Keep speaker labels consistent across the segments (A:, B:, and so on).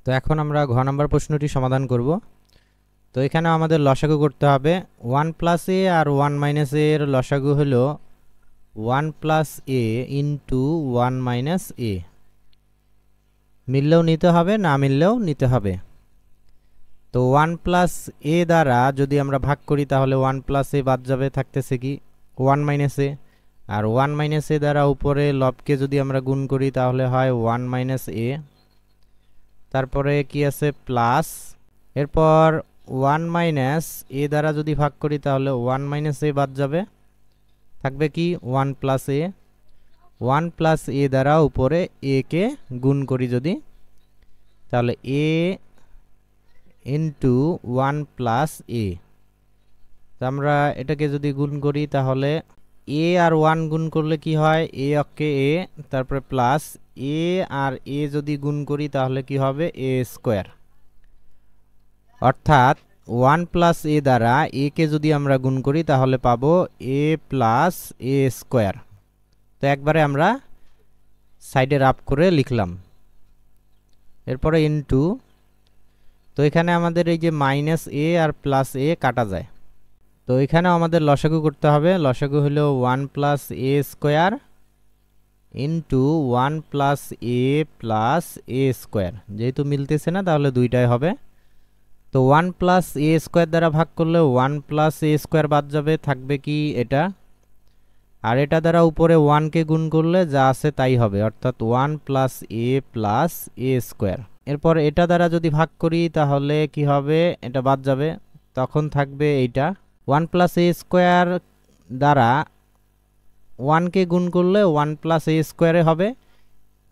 A: তো এখন আমরা ঘ নাম্বার প্রশ্নটি সমাধান করব। তো এখানে আমাদের লসাগু করতে হবে 1 প্লাস এ আর 1 মাইনাস এ এর লসাগু হলো 1 প্লাস এ ইন্টু 1 মাইনাস এ। মিললেও নিতে হবে, না মিললেও নিতে হবে। তো 1 প্লাস এ দ্বারা যদি আমরা ভাগ করি তাহলে 1 প্লাস এ বাদ যাবে, থাকতেছে কি 1 মাইনাস এ। আর 1 মাইনাস এ দ্বারা উপরে লবকে যদি আমরা গুণ করি তাহলে হয় 1 মাইনাস এ। তারপরে কি আছে প্লাস, এরপর 1 মাইনাস এ দ্বারা যদি ভাগ করি তাহলে 1 মাইনাস এ বাদ যাবে, থাকবে কি 1 প্লাস এ। 1 প্লাস এ দ্বারা উপরে এ কে গুণ করি যদি, তাহলে এ ইন্টু 1 প্লাস এ। আমরা এটাকে যদি গুণ করি তাহলে এ আর 1 গুণ করলে কি হয়, এ অক্ষে এ, তারপরে প্লাস এ আর এ যদি গুণ করি তাহলে কি হবে এ স্কোয়ার। অর্থাৎ 1 প্লাস এ দ্বারা এ কে যদি আমরা গুণ করি তাহলে পাবো এ প্লাস এ স্কোয়ার। তো একবারে আমরা সাইডে রাফ করে লিখলাম। এরপরে ইনটু, তো এখানে আমাদের এই যে মাইনাস এ আর প্লাস এ কাটা যায়। তো এখানেও আমাদের লসাগু করতে হবে। লসাগু হলো 1 প্লাস এ স্কোয়ার ইন্টু 1 প্লাস এ প্লাস এ স্কোয়ার। যেহেতু মিলতেছে না তাহলে দুইটাই হবে। তো 1 প্লাস এ স্কোয়ার দ্বারা ভাগ করলে 1 প্লাস এ স্কোয়ার বাদ যাবে, থাকবে কি এটা। আর এটা দ্বারা উপরে 1 কে গুণ করলে যা আছে তাই হবে, অর্থাৎ 1 প্লাস এ স্কোয়ার। এরপর এটা দ্বারা যদি ভাগ করি তাহলে কি হবে, এটা বাদ যাবে, তখন থাকবে এইটা 1 প্লাস এ স্কোয়ার দ্বারা 1 কে গুণ করলে 1 প্লাস এ স্কোয়ারে হবে।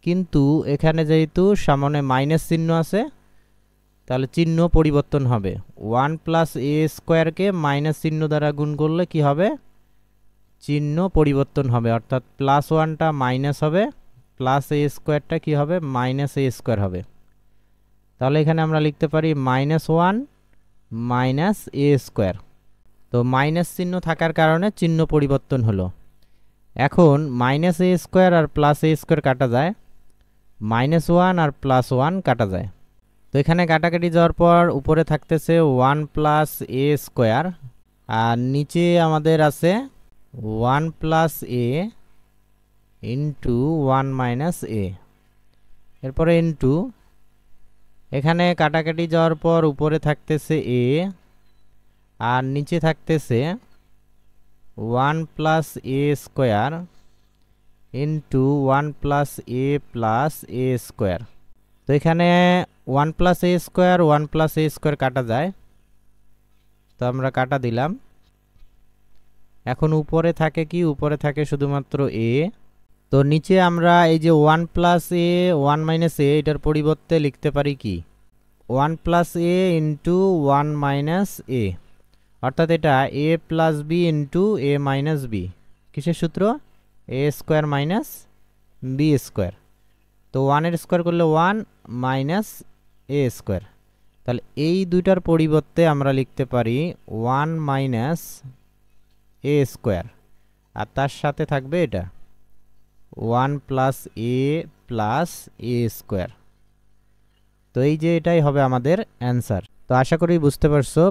A: কিন্তু এখানে যেহেতু সামনে মাইনাস চিহ্ন আছে তাহলে চিহ্ন পরিবর্তন হবে। 1 প্লাস এ স্কোয়ারকে মাইনাস চিহ্ন দ্বারা গুণ করলে কি হবে, চিহ্ন পরিবর্তন হবে, অর্থাৎ প্লাস 1টা মাইনাস হবে, প্লাস এ স্কোয়ারটা কি হবে মাইনাস এ স্কোয়ার হবে। তাহলে এখানে আমরা লিখতে পারি -1 মাইনাস এ স্কোয়ার। তো মাইনাস চিহ্ন থাকার কারণে চিহ্ন পরিবর্তন হলো। এখন মাইনাস এ স্কোয়ার আর প্লাস এ স্কোয়ার কাটা যায়, -1 আর +1 কাটা যায়। তো এখানে কাটাকাটি যাওয়ার পর উপরে থাকতেছে 1 প্লাস এ স্কোয়ার, আর নিচে আমাদের আছে 1 প্লাস এ ইন্টু 1 মাইনাস এ। এরপরে ইন্টু, এখানে কাটাকাটি যাওয়ার পর উপরে থাকতেছে এ আর নিচে থাকতেছে 1 প্লাস এ স্কোয়ার ইন্টু 1 প্লাস এ স্কোয়ার। তো এখানে 1 প্লাস এ স্কোয়ার 1 প্লাস এ স্কোয়ার কাটা যায়, তো আমরা কাটা দিলাম। এখন উপরে থাকে কি, উপরে থাকে শুধুমাত্র এ। তো নিচে আমরা এই যে 1 প্লাস এ 1 মাইনাস এ, এটার পরিবর্তে লিখতে পারি কি 1 প্লাস এ ইন্টু 1 মাইনাস এ, অর্থাৎ এটা এ প্লাস বি ইন্টু এ মাইনাস বি। কিসের সূত্র, এ স্কোয়ার মাইনাস বি স্কোয়ার। তো 1-এর স্কোয়ার করলে 1 মাইনাস এ স্কোয়ার। তাহলে এই দুইটার পরিবর্তে আমরা লিখতে পারি 1 মাইনাস এ স্কোয়ার, আর তার সাথে থাকবে এটা 1 প্লাস এ স্কোয়ার। তো এই যে এটাই হবে আমাদের অ্যান্সার। তো আশা করি বুঝতে পারছো।